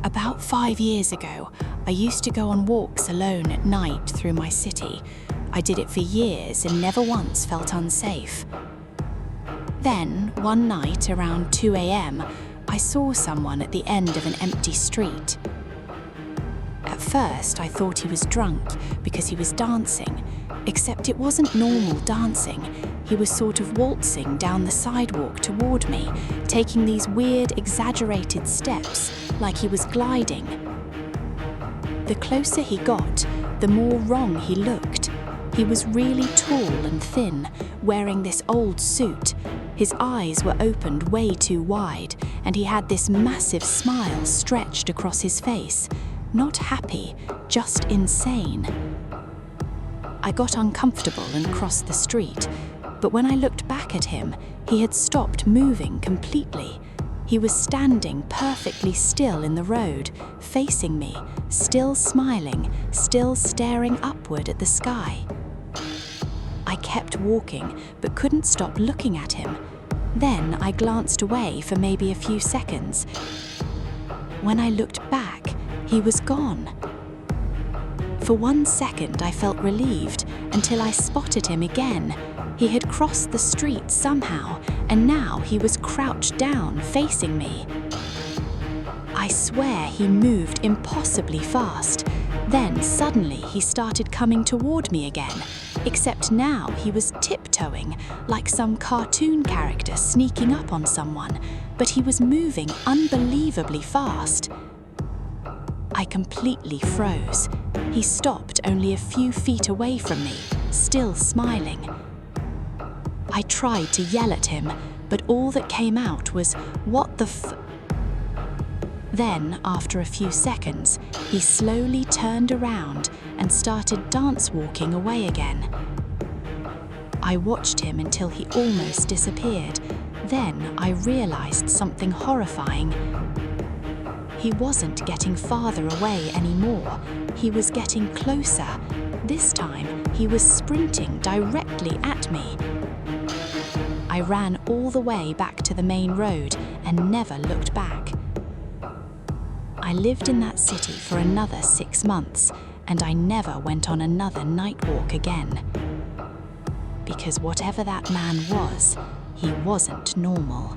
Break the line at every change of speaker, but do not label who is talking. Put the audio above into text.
About 5 years ago, I used to go on walks alone at night through my city. I did it for years and never once felt unsafe. Then, one night around 2 a.m., I saw someone at the end of an empty street. At first, I thought he was drunk because he was dancing, except it wasn't normal dancing. He was sort of waltzing down the sidewalk toward me, taking these weird, exaggerated steps, like he was gliding. The closer he got, the more wrong he looked. He was really tall and thin, wearing this old suit. His eyes were opened way too wide, and he had this massive smile stretched across his face. Not happy, just insane. I got uncomfortable and crossed the street, but when I looked back at him, he had stopped moving completely. He was standing perfectly still in the road, facing me, still smiling, still staring upward at the sky. I kept walking, but couldn't stop looking at him. Then I glanced away for maybe a few seconds. When I looked back, he was gone. For 1 second, I felt relieved until I spotted him again. He had crossed the street somehow, and now he was crouched down, facing me. I swear he moved impossibly fast. Then suddenly he started coming toward me again, except now he was tiptoeing like some cartoon character sneaking up on someone, but he was moving unbelievably fast. I completely froze. He stopped only a few feet away from me, still smiling. I tried to yell at him, but all that came out was, "What the f—" Then, after a few seconds, he slowly turned around and started dance-walking away again. I watched him until he almost disappeared. Then I realized something horrifying. He wasn't getting farther away anymore. He was getting closer. This time, he was sprinting directly at me. I ran all the way back to the main road and never looked back. I lived in that city for another 6 months, and I never went on another night walk again. Because whatever that man was, he wasn't normal.